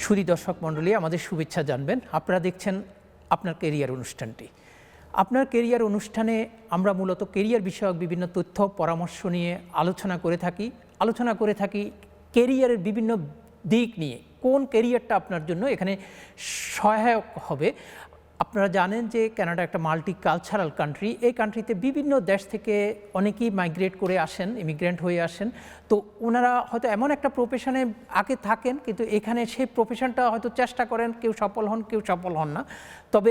সুধী দর্শক মণ্ডলী, আমাদের শুভেচ্ছা জানবেন। আপনারা দেখছেন আপনার কেরিয়ার অনুষ্ঠানটি। আপনার কেরিয়ার অনুষ্ঠানে আমরা মূলত কেরিয়ার বিষয়ক বিভিন্ন তথ্য পরামর্শ নিয়ে আলোচনা করে থাকি কেরিয়ারের বিভিন্ন দিক নিয়ে, কোন কেরিয়ারটা আপনার জন্য এখানে সহায়ক হবে। আপনারা জানেন যে কানাডা একটা মাল্টি কালচারাল কান্ট্রি। এই কান্ট্রিতে বিভিন্ন দেশ থেকে অনেকেই মাইগ্রেট করে আসেন, ইমিগ্রেন্ট হয়ে আসেন। তো ওনারা হয়তো এমন একটা প্রফেশনে আগে থাকেন, কিন্তু এখানে সেই প্রফেশনটা হয়তো চেষ্টা করেন, কেউ সফল হন, কেউ সফল হন না। তবে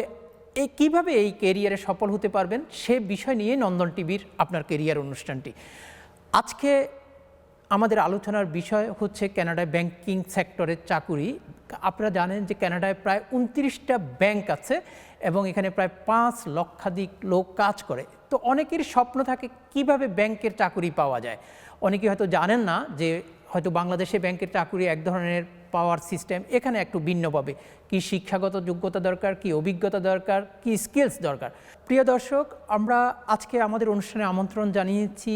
কীভাবে এই কেরিয়ারে সফল হতে পারবেন সে বিষয় নিয়ে নন্দন টিভির আপনার কেরিয়ার অনুষ্ঠানটি। আজকে আমাদের আলোচনার বিষয় হচ্ছে কানাডায় ব্যাংকিং সেক্টরের চাকুরি। আপনারা জানেন যে কানাডায় প্রায় 29টা ব্যাংক আছে এবং এখানে প্রায় 5 লক্ষাধিক লোক কাজ করে। তো অনেকের স্বপ্ন থাকে কিভাবে ব্যাংকের চাকুরি পাওয়া যায়। অনেকে হয়তো জানেন না যে হয়তো বাংলাদেশে ব্যাংকের চাকুরি এক ধরনের পাওয়ার সিস্টেম, এখানে একটু ভিন্নভাবে কি শিক্ষাগত যোগ্যতা দরকার, কি অভিজ্ঞতা দরকার, কি স্কিলস দরকার। প্রিয় দর্শক, আমরা আজকে আমাদের অনুষ্ঠানে আমন্ত্রণ জানিয়েছি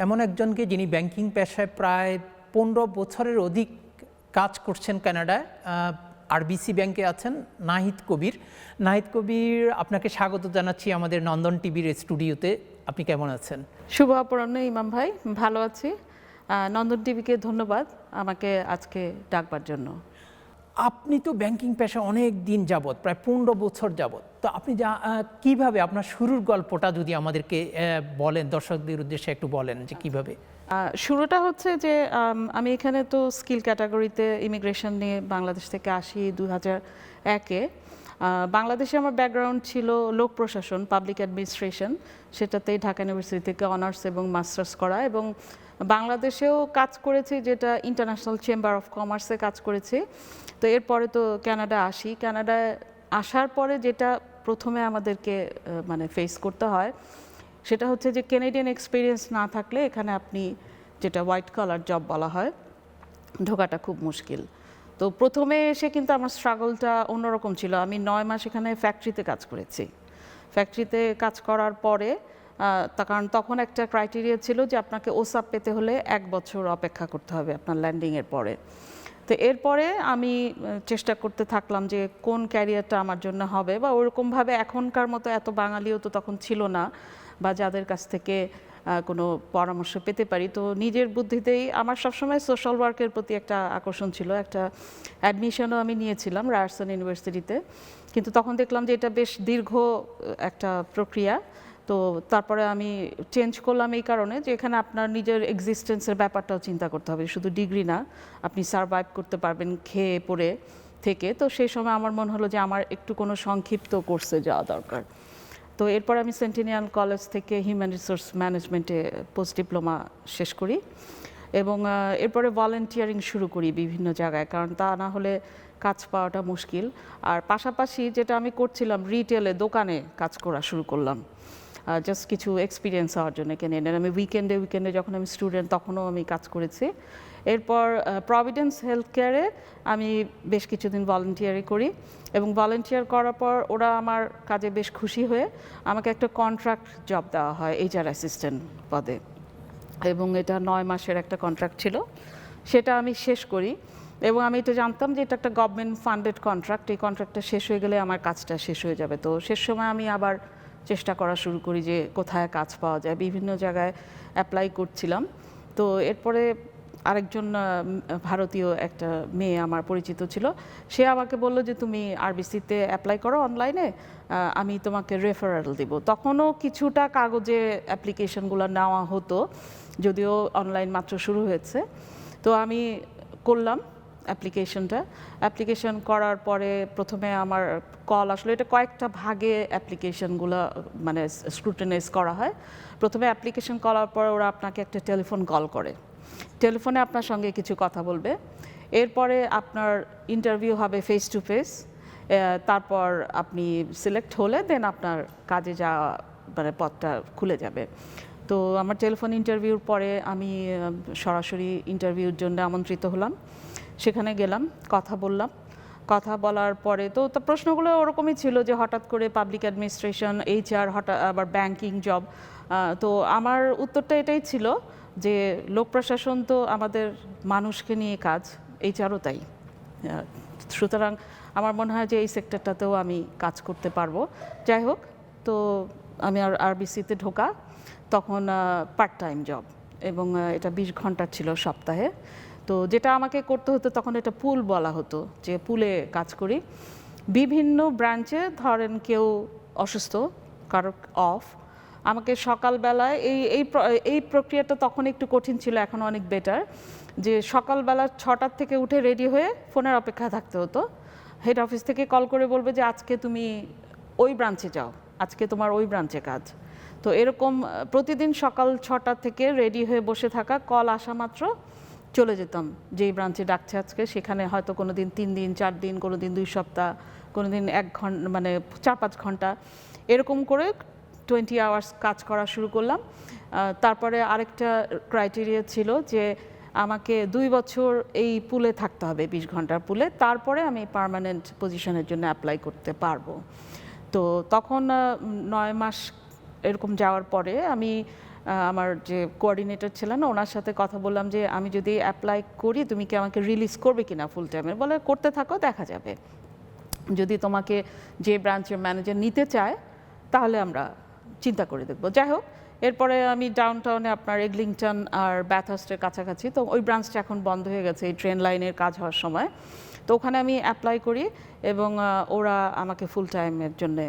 এমন একজনকে যিনি ব্যাংকিং পেশায় প্রায় 15 বছরের অধিক কাজ করছেন কানাডায়। আরবিসি ব্যাংকে আছেন নাহিদ কবির। নাহিদ কবির, আপনাকে স্বাগত জানাচ্ছি আমাদের নন্দন টিভির স্টুডিওতে। আপনি কেমন আছেন? শুভ অপরাহ্ন ইমাম ভাই, ভালো আছি। নন্দন টিভিকে ধন্যবাদ আমাকে আজকে ডাকবার জন্য। আপনি তো ব্যাংকিং পেশা অনেক দিন যাবত, প্রায় 15 বছর যাবত। তো আপনি কিভাবে আপনার শুরুর গল্পটা যদি আমাদেরকে বলেন, দর্শকদের উদ্দেশ্যে একটু বলেন যে কিভাবে শুরুটা হচ্ছে যে আমি এখানে তো স্কিল ক্যাটাগরিতে ইমিগ্রেশন নিয়ে বাংলাদেশ থেকে আসি 2001-এ। বাংলাদেশে আমার ব্যাকগ্রাউন্ড ছিল লোক প্রশাসন, পাবলিক অ্যাডমিনিস্ট্রেশন, সেটাতেই ঢাকা ইউনিভার্সিটি থেকে অনার্স এবং মাস্টার্স করা, এবং বাংলাদেশেও কাজ করেছি, যেটা ইন্টারন্যাশনাল চেম্বার অফ কমার্সে কাজ করেছি। তো এরপরে তো কানাডা আসি। কানাডায় আসার পরে যেটা প্রথমে আমাদেরকে মানে ফেস করতে হয় সেটা হচ্ছে যে কেনেডিয়ান এক্সপিরিয়েন্স না থাকলে এখানে আপনি, যেটা হোয়াইট কলার জব বলা হয়, ঢোকাটা খুব মুশকিল। তো প্রথমে এসে কিন্তু আমার স্ট্রাগলটা অন্যরকম ছিল। আমি 9 মাস এখানে ফ্যাক্টরিতে কাজ করেছি। ফ্যাক্টরিতে কাজ করার পরে কারণ তখন একটা ক্রাইটেরিয়া ছিল যে আপনাকে ওসাপ পেতে হলে 1 বছর অপেক্ষা করতে হবে আপনার ল্যান্ডিংয়ের পরে। তো এরপরে আমি চেষ্টা করতে থাকলাম যে কোন ক্যারিয়ারটা আমার জন্য হবে, বা ওরকমভাবে এখনকার মতো এত বাঙালিও তো তখন ছিল না, বা যাদের কাছ থেকে কোনো পরামর্শ পেতে পারি। তো নিজের বুদ্ধিতেই আমার সবসময় সোশ্যাল ওয়ার্কের প্রতি একটা আকর্ষণ ছিল। একটা অ্যাডমিশনও আমি নিয়েছিলাম রায়ারসন ইউনিভার্সিটিতে, কিন্তু তখন দেখলাম যে এটা বেশ দীর্ঘ একটা প্রক্রিয়া। তো তারপরে আমি চেঞ্জ করলাম এই কারণে যে এখানে আপনার নিজের এক্সিস্টেন্সের ব্যাপারটাও চিন্তা করতে হবে, শুধু ডিগ্রি না, আপনি সারভাইভ করতে পারবেন খেয়ে পড়ে থেকে। তো সেই সময় আমার মনে হলো যে আমার একটু কোনো সংক্ষিপ্ত কোর্সে যাওয়া দরকার। তো এরপর আমি সেন্টিনিয়াল কলেজ থেকে হিউম্যান রিসোর্স ম্যানেজমেন্টে পোস্ট ডিপ্লোমা শেষ করি, এবং এরপরে ভলেন্টিয়ারিং শুরু করি বিভিন্ন জায়গায়, কারণ তা না হলে কাজ পাওয়াটা মুশকিল। আর পাশাপাশি যেটা আমি করছিলাম, রিটেলে দোকানে কাজ করা শুরু করলাম, জাস্ট কিছু এক্সপিরিয়েন্স হওয়ার জন্য। আমি উইকেন্ডে যখন আমি স্টুডেন্ট তখনও আমি কাজ করেছি। এরপর প্রভিডেন্স হেলথ কেয়ারে আমি বেশ কিছুদিন ভলেন্টিয়ারি করি, এবং ভলেন্টিয়ার করার পর ওরা আমার কাজে বেশ খুশি হয়ে আমাকে একটা কন্ট্রাক্ট জব দেওয়া হয় এইচআর অ্যাসিস্ট্যান্ট পদে, এবং এটা 9 মাসের একটা কন্ট্রাক্ট ছিল। সেটা আমি শেষ করি, এবং আমি এটা জানতাম যে এটা একটা গভর্নমেন্ট ফান্ডেড কন্ট্রাক্ট, এই কন্ট্রাক্টটা শেষ হয়ে গেলে আমার কাজটা শেষ হয়ে যাবে। তো শেষ সময় আমি আবার চেষ্টা করা শুরু করি যে কোথায় কাজ পাওয়া যায়, বিভিন্ন জায়গায় অ্যাপ্লাই করছিলাম। তো এরপরে আরেকজন ভারতীয় একটা মেয়ে আমার পরিচিত ছিল, সে আমাকে বললো যে তুমি আরবিসিতে অ্যাপ্লাই করো অনলাইনে, আমি তোমাকে রেফারেল দিব। তখনও কিছুটা কাগজে অ্যাপ্লিকেশনগুলো নেওয়া হতো, যদিও অনলাইন মাত্র শুরু হয়েছে। তো আমি করলাম অ্যাপ্লিকেশন করার পরে প্রথমে আমার কল আসলে, এটা কয়েকটা ভাগে অ্যাপ্লিকেশনগুলো মানে স্ক্রুটিনাইজ করা হয়। প্রথমে অ্যাপ্লিকেশন করার পর ওরা আপনাকে একটা টেলিফোন কল করে, টেলিফোনে আপনার সঙ্গে কিছু কথা বলবে। এরপরে আপনার ইন্টারভিউ হবে ফেস টু ফেস। তারপর আপনি সিলেক্ট হলে দেন আপনার কাজে যাওয়া মানে পথটা খুলে যাবে। তো আমার টেলিফোন ইন্টারভিউর পরে আমি সরাসরি ইন্টারভিউর জন্য আমন্ত্রিত হলাম। সেখানে গেলাম, কথা বললাম। কথা বলার পরে তো প্রশ্নগুলো ওরকমই ছিল যে হঠাৎ করে পাবলিক অ্যাডমিনিস্ট্রেশন, এইচআর, হঠাৎ আবার ব্যাংকিং জব। তো আমার উত্তরটা এটাই ছিল যে লোক প্রশাসন তো আমাদের মানুষকে নিয়ে কাজ, এইচআরও তাই। সুতরাং আমার মনে হয় যে এই সেক্টরটাতেও আমি কাজ করতে পারবো। যাই হোক, তো আমি আরবিসিতে ঢোকা তখন পার্ট টাইম জব, এবং এটা 20 ঘন্টা ছিল সপ্তাহে। তো যেটা আমাকে করতে হতো তখন এটা পুল বলা হতো, যে পুলে কাজ করি বিভিন্ন ব্রাঞ্চে। ধরেন কেউ অসুস্থ, কারো অফ, আমাকে সকালবেলায় এই প্রক্রিয়াটা তখন একটু কঠিন ছিল, এখন অনেক বেটার, যে সকালবেলা 6টার থেকে উঠে রেডি হয়ে ফোনের অপেক্ষা থাকতে হতো। হেড অফিস থেকে কল করে বলবে যে আজকে তুমি ওই ব্রাঞ্চে যাও, আজকে তোমার ওই ব্রাঞ্চে কাজ। তো এরকম প্রতিদিন সকাল 6টা থেকে রেডি হয়ে বসে থাকা, কল আসা মাত্র চলে যেতাম যেই ব্রাঞ্চে ডাকছে আজকে, সেখানে হয়তো কোনো দিন 3 দিন 4 দিন, কোনো দিন 2 সপ্তাহ, কোনো দিন 1 ঘন্টা, মানে 4-5 ঘন্টা এরকম করে 20 আওয়ার্স কাজ করা শুরু করলাম। তারপরে আরেকটা ক্রাইটেরিয়া ছিল যে আমাকে 2 বছর এই পুলে থাকতে হবে, 20 ঘন্টার পুলে, তারপরে আমি পার্মানেন্ট পজিশনের জন্য অ্যাপ্লাই করতে পারবো। তো তখন 9 মাস এরকম যাওয়ার পরে আমি আমার যে কোঅর্ডিনেটর ছিলেন ওনার সাথে কথা বললাম যে আমি যদি অ্যাপ্লাই করি তুমি কি আমাকে রিলিজ করবে কিনা ফুল টাইমের। বলে করতে থাকো, দেখা যাবে, যদি তোমাকে যে ব্রাঞ্চের ম্যানেজার নিতে চায় তাহলে আমরা চিন্তা করে দেখবো। যাই হোক, এরপরে আমি ডাউনটাউনে আপনার এগলিংটন আর ব্যাথহার্স্টের কাছাকাছি, তো ওই ব্রাঞ্চটা এখন বন্ধ হয়ে গেছে এই ট্রেন লাইনের কাজ হওয়ার সময়। তো ওখানে আমি অ্যাপ্লাই করি এবং ওরা আমাকে ফুল টাইমের জন্য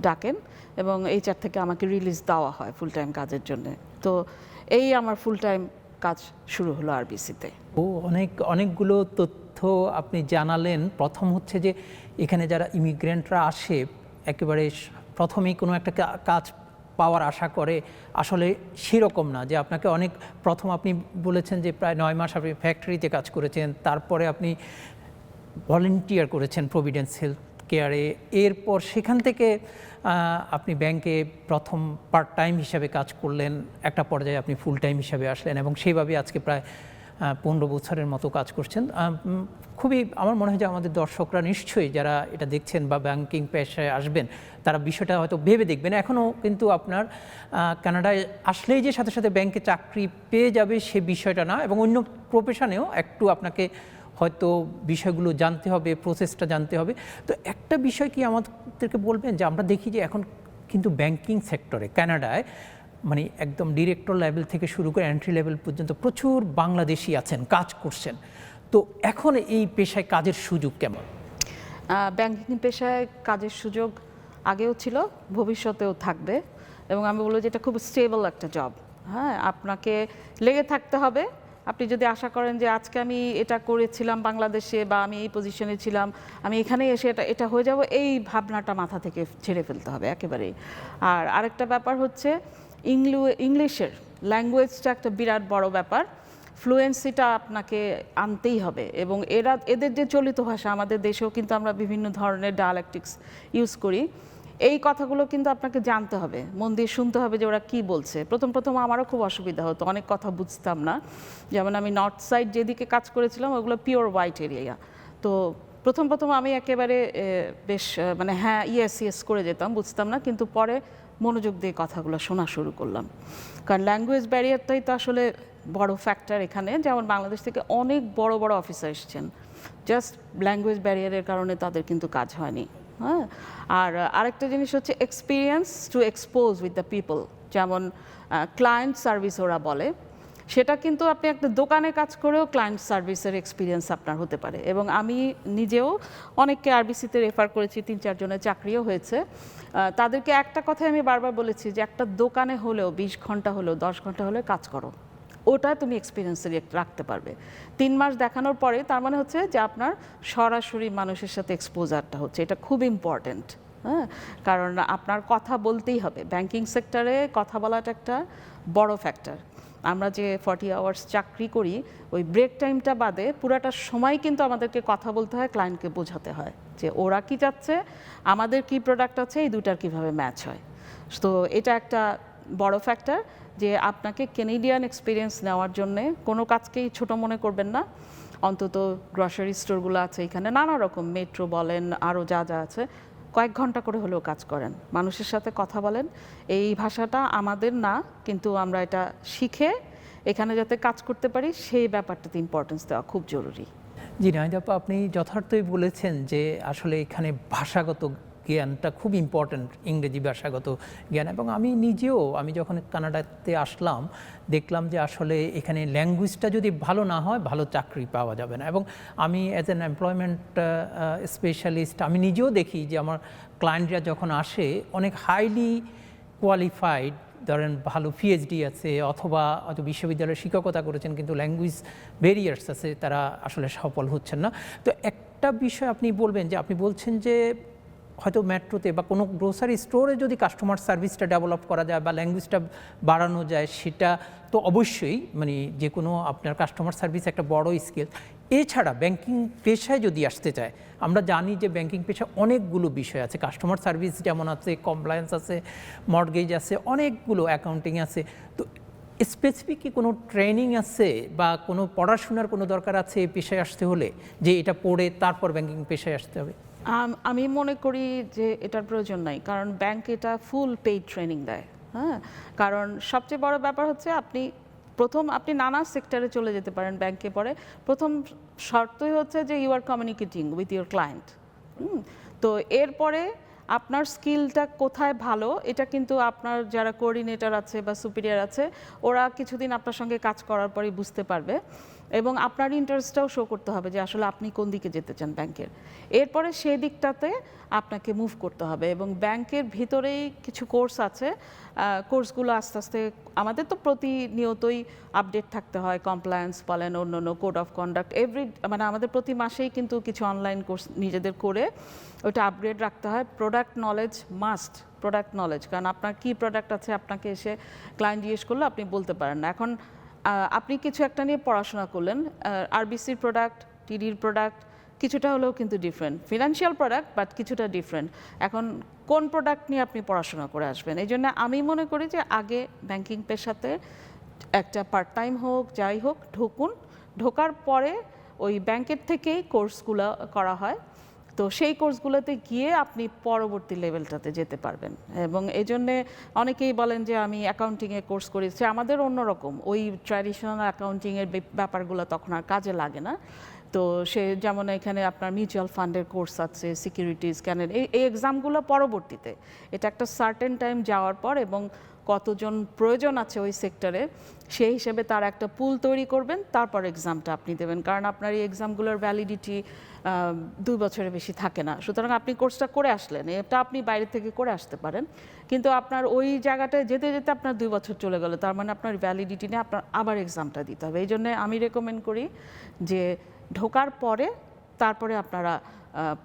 ডাকেন এবং HR থেকে আমাকে রিলিজ দেওয়া হয় ফুল টাইম কাজের জন্য। তো এই আমার ফুল টাইম কাজ শুরু হলো আরবিসিতে। অনেকগুলো তথ্য আপনি জানালেন। প্রথম হচ্ছে যে এখানে যারা ইমিগ্রেন্টরা আসে একেবারে প্রথমেই কোনো একটা কাজ পাওয়ার আশা করে, আসলে সেরকম না। যে আপনাকে প্রথম আপনি বলেছেন যে প্রায় 9 মাস আপনি ফ্যাক্টরিতে কাজ করেছেন, তারপরে আপনি ভলেন্টিয়ার করেছেন প্রভিডেন্স হেলথ কেয়ারে, এরপর সেখান থেকে আপনি ব্যাংকে প্রথম পার্ট টাইম হিসাবে কাজ করলেন, একটা পর্যায়ে আপনি ফুল টাইম হিসাবে আসলেন এবং সেইভাবে আজকে প্রায় 15 বছরের মতো কাজ করছেন। খুবই আমার মনে হয় যে আমাদের দর্শকরা নিশ্চয়ই যারা এটা দেখছেন বা ব্যাংকিং পেশায় আসবেন তারা বিষয়টা হয়তো ভেবে দেখবেন। এখনও কিন্তু আপনার কানাডায় আসলেই যে সাথে সাথে ব্যাংকে চাকরি পেয়ে যাবে সে বিষয়টা না, এবং অন্য প্রফেশনেও একটু আপনাকে হয়তো বিষয়গুলো জানতে হবে, প্রসেসটা জানতে হবে। তো একটা বিষয় কি আমাদেরকে বলবেন যে আমরা দেখি যে এখন কিন্তু ব্যাংকিং সেক্টরে কানাডায় মানে একদম ডিরেক্টর লেভেল থেকে শুরু করে এন্ট্রি লেভেল পর্যন্ত প্রচুর বাংলাদেশি আছেন, কাজ করছেন। তো এখন এই পেশায় কাজের সুযোগ কেমন? ব্যাংকিং পেশায় কাজের সুযোগ আগেও ছিল, ভবিষ্যতেও থাকবে, এবং আমি বলবো যে এটা খুব স্টেবল একটা জব। হ্যাঁ, আপনাকে লেগে থাকতে হবে। আপনি যদি আশা করেন যে আজকে আমি এটা করেছিলাম বাংলাদেশে বা আমি এই পজিশনে ছিলাম, আমি এখানে এসে এটা হয়ে যাব, এই ভাবনাটা মাথা থেকে ছেড়ে ফেলতে হবে একেবারেই। আর আরেকটা ব্যাপার হচ্ছে ইংলিশের ল্যাঙ্গুয়েজটা একটা বিরাট বড় ব্যাপার। ফ্লুয়েন্সিটা আপনাকে আনতেই হবে, এবং এদের যে চলিত ভাষা, আমাদের দেশেও কিন্তু আমরা বিভিন্ন ধরনের ডায়ালেকটিক্স ইউজ করি, এই কথাগুলো কিন্তু আপনাকে জানতে হবে, মন দিয়ে শুনতে হবে যে ওরা কি বলছে। প্রথম আমারও খুব অসুবিধা হতো, অনেক কথা বুঝতাম না। যেমন আমি নর্থ সাইড যেদিকে কাজ করেছিলাম ওগুলো পিওর হোয়াইট এরিয়া। তো প্রথম আমি একেবারে বেশ মানে হ্যাঁ ইয়েস করে যেতাম, বুঝতাম না, কিন্তু পরে মনোযোগ দিয়ে কথাগুলো শোনা শুরু করলাম। কারণ ল্যাঙ্গুয়েজ ব্যারিয়ারটাই তো আসলে বড় ফ্যাক্টর এখানে। যেমন বাংলাদেশ থেকে অনেক বড় অফিসার এসেছেন, জাস্ট ল্যাঙ্গুয়েজ ব্যারিয়ারের কারণে তাদের কিন্তু কাজ হয়নি। হ্যাঁ, আর আরেকটা জিনিস হচ্ছে experience to expose with the people, যেমন ক্লায়েন্ট সার্ভিস ওরা বলে, সেটা কিন্তু আপনি একটা দোকানে কাজ করেও ক্লায়েন্ট সার্ভিসের এক্সপিরিয়েন্স আপনার হতে পারে। এবং আমি নিজেও অনেককে আরবিসিতে রেফার করেছি, 3-4 জনের চাকরিও হয়েছে। তাদেরকে একটা কথাই আমি বারবার বলেছি যে একটা দোকানে হলেও 20 ঘন্টা হলেও 10 ঘন্টা হলেও কাজ করো, ওটা তুমি এক্সপিরিয়েন্সে রাখতে পারবে। 3 মাস দেখানোর পরে তার মানে হচ্ছে যে আপনার সরাসরি মানুষের সাথে এক্সপোজারটা হচ্ছে, এটা খুব ইম্পর্ট্যান্ট। হ্যাঁ, কারণ আপনার কথা বলতেই হবে, ব্যাংকিং সেক্টরে কথা বলাটা একটা বড় ফ্যাক্টর। আমরা যে 40 আওয়ার্স চাকরি করি, ওই ব্রেক টাইমটা বাদে পুরাটা সময় কিন্তু আমাদেরকে কথা বলতে হয়, ক্লায়েন্টকে বোঝাতে হয় যে ওরা কি চাচ্ছে, আমাদের কি প্রোডাক্ট আছে, এই দুটার কিভাবে ম্যাচ হয়। তো এটা একটা বড় ফ্যাক্টর, যে আপনাকে কেনেডিয়ান এক্সপিরিয়েন্স নেওয়ার জন্যে কোনো কাজকেই ছোট মনে করবেন না। অন্তত গ্রসারি স্টোরগুলো আছে এখানে, নানা রকম মেট্রো বলেন, আরও যা আছে, কয়েক ঘন্টা করে হলেও কাজ করেন, মানুষের সাথে কথা বলেন। এই ভাষাটা আমাদের না, কিন্তু আমরা এটা শিখে এখানে যাতে কাজ করতে পারি সেই ব্যাপারটাতে ইম্পর্টেন্স দেওয়া খুব জরুরি। জি নাহিদ আপা, আপনি যথার্থই বলেছেন যে আসলে এখানে ভাষাগত জ্ঞানটা খুব ইম্পর্ট্যান্ট, ইংরেজি ভাষাগত জ্ঞান। এবং আমি নিজেও যখন কানাডাতে আসলাম দেখলাম যে আসলে এখানে ল্যাঙ্গুয়েজটা যদি ভালো না হয় ভালো চাকরি পাওয়া যাবে না। এবং আমি অ্যাজ অ্যান এমপ্লয়মেন্ট স্পেশালিস্ট আমি নিজেও দেখি যে আমার ক্লায়েন্টরা যখন আসে অনেক হাইলি কোয়ালিফাইড, ধরেন ভালো পিএইচডি আছে অথবা হয়তো বিশ্ববিদ্যালয়ে শিক্ষকতা করেছেন কিন্তু ল্যাঙ্গুয়েজ ব্যারিয়ার্স আছে, তারা আসলে সফল হচ্ছেন না। তো একটা বিষয় আপনি বলবেন যে আপনি বলছেন যে হয়তো মেট্রোতে বা কোনো গ্রোসারি স্টোরে যদি কাস্টমার সার্ভিসটা ডেভেলপ করা যায় বা ল্যাঙ্গুয়েজটা বাড়ানো যায়, সেটা তো অবশ্যই যে কোনো আপনার কাস্টমার সার্ভিস একটা বড় স্কিল। এছাড়া ব্যাংকিং পেশায় যদি আসতে চায়, আমরা জানি যে ব্যাংকিং পেশায় অনেকগুলো বিষয় আছে, কাস্টমার সার্ভিস যেমন আছে, কমপ্লায়েন্স আছে, মর্টগেজ আছে, অনেকগুলো অ্যাকাউন্টিং আছে। তো স্পেসিফিক কি কোনো ট্রেনিং আছে বা কোনো পড়াশোনার কোনো দরকার আছে এই পেশায় আসতে হলে, যে এটা পড়ে তারপর ব্যাংকিং পেশায় আসতে হবে? আমি মনে করি যে এটার প্রয়োজন নাই, কারণ ব্যাংক এটা ফুল পেইড ট্রেনিং দেয়। হ্যাঁ, কারণ সবচেয়ে বড় ব্যাপার হচ্ছে আপনি নানা সেক্টরে চলে যেতে পারেন ব্যাংকে পরে। প্রথম শর্তই হচ্ছে যে you are communicating with your client. তো এরপরে আপনার স্কিলটা কোথায় ভালো, এটা কিন্তু আপনার যারা কোঅর্ডিনেটর আছে বা সুপিরিয়র আছে, ওরা কিছুদিন আপনার সঙ্গে কাজ করার পরেই বুঝতে পারবে। এবং আপনার ইন্টারেস্টটাও শো করতে হবে যে আসলে আপনি কোন দিকে যেতে চান ব্যাংকের। এরপরে সেই দিকটাতে আপনাকে মুভ করতে হবে। এবং ব্যাংকের ভিতরেই কিছু কোর্স আছে, কোর্সগুলো আস্তে আস্তে আমাদের তো প্রতিনিয়তই আপডেট থাকতে হয়, কমপ্লায়েন্স বলেন, অন্য কোড অফ কন্ডাক্ট, আমাদের প্রতি মাসেই কিন্তু কিছু অনলাইন কোর্স নিজেদের করে ওইটা আপগ্রেড রাখতে হয়। Product knowledge must, product knowledge, কারণ আপনার কী প্রোডাক্ট আছে আপনাকে এসে ক্লায়েন্ট জিজ্ঞেস করলে আপনি বলতে পারেন না। এখন আপনি কিছু একটা নিয়ে পড়াশোনা করলেন, আরবিসির প্রোডাক্ট, টিডির প্রোডাক্ট কিছুটা হলেও কিন্তু ডিফারেন্ট, ফিনান্সিয়াল প্রোডাক্ট বাট কিছুটা ডিফারেন্ট। এখন কোন প্রোডাক্ট নিয়ে আপনি পড়াশোনা করে আসবেন? এই জন্য আমি মনে করি যে আগে ব্যাংকিং পেশাতে একটা পার্ট টাইম হোক যাই হোক ঢোকার পরে ওই ব্যাংকের থেকেই কোর্সগুলো করা হয়। তো সেই কোর্সগুলোতে গিয়ে আপনি পরবর্তী লেভেলটাতে যেতে পারবেন। এবং এই জন্যে অনেকেই বলেন যে আমি অ্যাকাউন্টিংয়ে কোর্স করেছি, আমাদের অন্যরকম, ওই ট্র্যাডিশনাল অ্যাকাউন্টিংয়ের ব্যাপারগুলো তখন আর কাজে লাগে না। তো যেমন এখানে আপনার মিউচুয়াল ফান্ডের কোর্স আছে, সিকিউরিটিজ, ক্যানের, এই এক্সামগুলো পরবর্তীতে, এটা একটা সার্টেন টাইম যাওয়ার পর এবং কতজন প্রয়োজন আছে ওই সেক্টরে সেই হিসেবে তার একটা পুল তৈরি করবেন, তারপর এক্সামটা আপনি দেবেন। কারণ আপনার এই এক্সামগুলোর ভ্যালিডিটি 2 বছরের বেশি থাকে না। সুতরাং আপনি কোর্সটা করে আসলেন, এটা আপনি বাইরে থেকে করে আসতে পারেন, কিন্তু আপনার ওই জায়গাটায় যেতে যেতে আপনার 2 বছর চলে গেল, তার মানে আপনার ভ্যালিডিটি নিয়ে আপনার আবার এক্সামটা দিতে হবে। এই জন্য আমি রেকমেন্ড করি যে ঢোকার পরে তারপরে আপনারা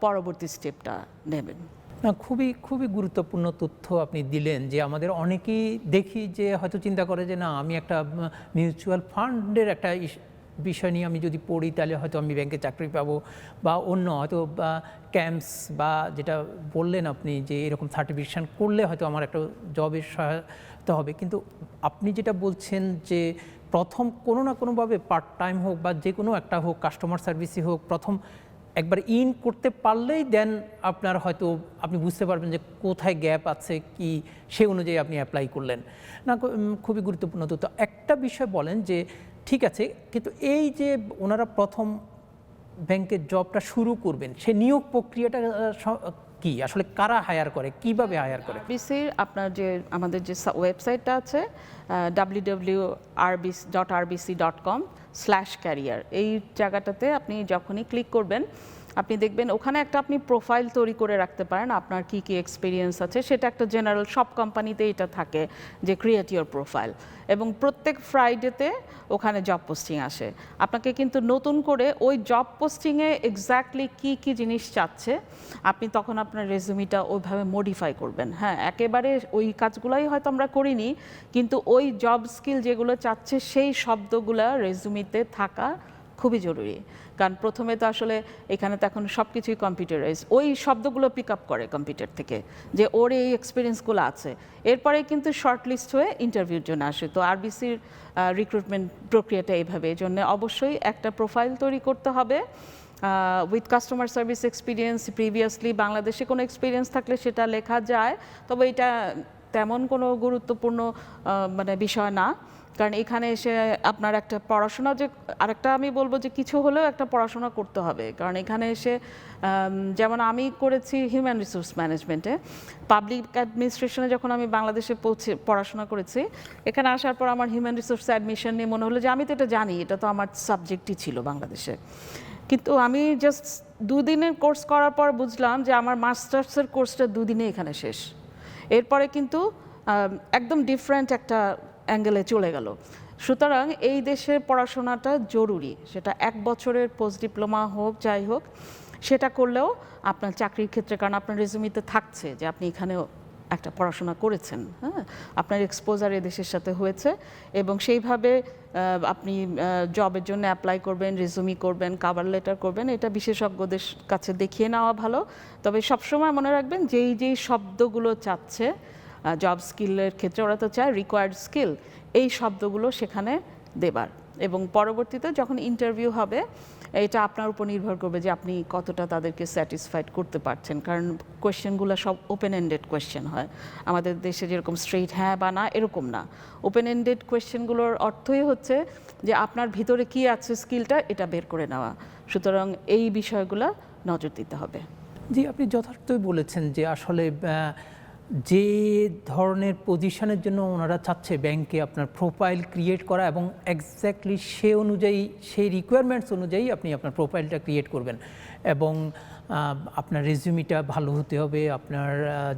পরবর্তী স্টেপটা নেবেন। না, খুবই খুবই গুরুত্বপূর্ণ তথ্য আপনি দিলেন, যে আমাদের অনেকেই দেখি যে হয়তো চিন্তা করে যে না, আমি একটা মিউচুয়াল ফান্ডের একটা বিষয় নিয়ে আমি যদি পড়ি তাহলে হয়তো আমি ব্যাংকে চাকরি পাবো, বা অন্য হয়তো ক্যাম্পস বা যেটা বললেন আপনি যে এরকম সার্টিফিকেশন করলে হয়তো আমার একটা জবের সহায়তা হবে। কিন্তু আপনি যেটা বলছেন যে প্রথম কোনো না কোনোভাবে পার্ট টাইম হোক বা যে কোনো একটা হোক, কাস্টমার সার্ভিসই হোক, প্রথম একবার ইন করতে পারলেই দেন আপনার হয়তো আপনি বুঝতে পারবেন যে কোথায় গ্যাপ আছে, কি সে অনুযায়ী আপনি অ্যাপ্লাই করলেন। না, খুবই গুরুত্বপূর্ণ তথ্য। একটা বিষয় বলেন যে ঠিক আছে, কিন্তু এই যে ওনারা প্রথম ব্যাংকের জবটা শুরু করবেন, সে নিয়োগ প্রক্রিয়াটা কি, আসলে কারা হায়ার করে, কিভাবে হায়ার করে? আরবিসির আপনার যে আমাদের যে ওয়েবসাইটটা আছে www.rbc.com/career, এই জায়গাটাতে আপনি যখনই ক্লিক করবেন আপনি দেখবেন ওখানে একটা আপনি প্রোফাইল তৈরি করে রাখতে পারেন, আপনার কি কি এক্সপিরিয়েন্স আছে সেটা একটা জেনারেল, সব কোম্পানিতে এটা থাকে যে ক্রিয়েট ইউর প্রোফাইল। এবং প্রত্যেক ফ্রাইডেতে ওখানে জব পোস্টিং আসে, আপনাকে কিন্তু নতুন করে ওই জব পোস্টিংয়ে এক্স্যাক্টলি কি কি জিনিস চাচ্ছে আপনি তখন আপনার রেজুমিটা ওইভাবে মডিফাই করবেন। হ্যাঁ, একেবারে ওই কাজগুলোই হয়তো আমরা করিনি, কিন্তু ওই জব স্কিল যেগুলো চাচ্ছে সেই শব্দগুলো রেজুমিতে থাকা খুবই জরুরি। কারণ প্রথমে তো আসলে এখানে তো এখন সব কিছুই কম্পিউটারাইজ, ওই শব্দগুলো পিক আপ করে কম্পিউটার থেকে যে ওর এই এক্সপিরিয়েন্সগুলো আছে, এরপরে কিন্তু শর্ট লিস্ট হয়ে ইন্টারভিউর জন্য আসে। তো আরবিসির রিক্রুটমেন্ট প্রক্রিয়াটা এইভাবে, এই জন্য অবশ্যই একটা প্রোফাইল তৈরি করতে হবে with customer service experience, previously বাংলাদেশে কোনো এক্সপিরিয়েন্স থাকলে সেটা লেখা যায়, তবে এটা তেমন কোনো গুরুত্বপূর্ণ বিষয় না। কারণ এখানে এসে আপনার একটা পড়াশোনা যে আরেকটা আমি বলবো যে কিছু হলেও একটা পড়াশোনা করতে হবে, কারণ এখানে এসে যেমন আমি করেছি হিউম্যান রিসোর্স ম্যানেজমেন্টে, পাবলিক অ্যাডমিনিস্ট্রেশনে যখন আমি বাংলাদেশে পড়াশোনা করেছি, এখানে আসার পর আমার হিউম্যান রিসোর্স অ্যাডমিশন নিয়ে মনে হলো যে আমি তো এটা জানি, এটা তো আমার সাবজেক্টই ছিল বাংলাদেশে। কিন্তু আমি জাস্ট 2 দিনের কোর্স করার পর বুঝলাম যে আমার মাস্টার্সের কোর্সটা 2 দিনে এখানে শেষ। এরপরে কিন্তু একদম ডিফারেন্ট একটা অ্যাঙ্গেলে চলে গেল। সুতরাং এই দেশের পড়াশোনাটা জরুরি, সেটা 1 বছরের পোস্ট ডিপ্লোমা হোক যাই হোক, সেটা করলেও আপনার চাকরির ক্ষেত্রে, কারণ আপনার রেজুমিতে থাকছে যে আপনি এখানেও একটা পড়াশোনা করেছেন, হ্যাঁ, আপনার এক্সপোজার এ দেশের সাথে হয়েছে, এবং সেইভাবে আপনি জবের জন্য অ্যাপ্লাই করবেন, রেজুমি করবেন, কভার লেটার করবেন, এটা বিশেষজ্ঞদের কাছে দেখিয়ে নেওয়া ভালো। তবে সবসময় মনে রাখবেন যেই শব্দগুলো চাচ্ছে জব স্কিলের ক্ষেত্রে, ওরা তো চায় রিকোয়ার্ড স্কিল, এই শব্দগুলো সেখানে দেবার, এবং পরবর্তীতে যখন ইন্টারভিউ হবে এটা আপনার উপর নির্ভর করবে যে আপনি কতটা তাদেরকে স্যাটিসফাইড করতে পারছেন, কারণ কোয়েশ্চেনগুলো সব ওপেন এন্ডেড কোয়েশ্চেন হয়। আমাদের দেশে যেরকম স্ট্রেইট হ্যাঁ বা না এরকম না, ওপেন এন্ডেড কোয়েশ্চেনগুলোর অর্থই হচ্ছে যে আপনার ভিতরে কি আছে স্কিলটা এটা বের করে নেওয়া। সুতরাং এই বিষয়গুলো নজর দিতে হবে। জি, আপনি যথার্থই বলেছেন যে আসলে যে ধরনের পজিশনের জন্য ওনারা চাচ্ছে ব্যাংকে আপনার প্রোফাইল ক্রিয়েট করা, এবং এক্স্যাক্টলি সে অনুযায়ী, সেই রিকোয়ারমেন্টস অনুযায়ী আপনি আপনার প্রোফাইলটা ক্রিয়েট করবেন, এবং আপনার রেজিউমিটা ভালো হতে হবে, আপনার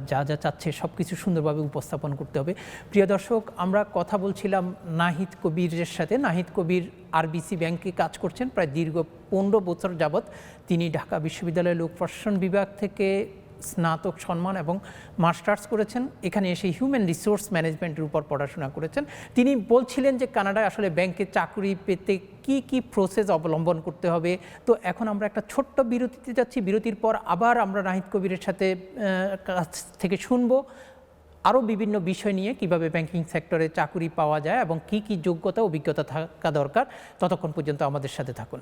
যা যা চাচ্ছে সব কিছু সুন্দরভাবে উপস্থাপন করতে হবে। প্রিয় দর্শক, আমরা কথা বলছিলাম নাহিদ কবিরের সাথে। নাহিদ কবির আরবিসি ব্যাংকে কাজ করছেন প্রায় দীর্ঘ 15 বছর যাবৎ। তিনি ঢাকা বিশ্ববিদ্যালয়ের লোক প্রশাসন বিভাগ থেকে স্নাতক সম্মান এবং মাস্টার্স করেছেন। এখানে এসে হিউম্যান রিসোর্স ম্যানেজমেন্টের উপর পড়াশোনা করেছেন। তিনি বলছিলেন যে কানাডায় আসলে ব্যাংকে চাকরি পেতে কি কি প্রসেস অবলম্বন করতে হবে। তো এখন আমরা একটা ছোট্ট বিরতিতে যাচ্ছি। বিরতির পর আবার আমরা নাহিদ কবিরের সাথে কাছ থেকে শুনবো আরও বিভিন্ন বিষয় নিয়ে, কিভাবে ব্যাংকিং সেক্টরে চাকরি পাওয়া যায় এবং কি কি যোগ্যতা অভিজ্ঞতা থাকা দরকার। ততক্ষণ পর্যন্ত আমাদের সাথে থাকুন।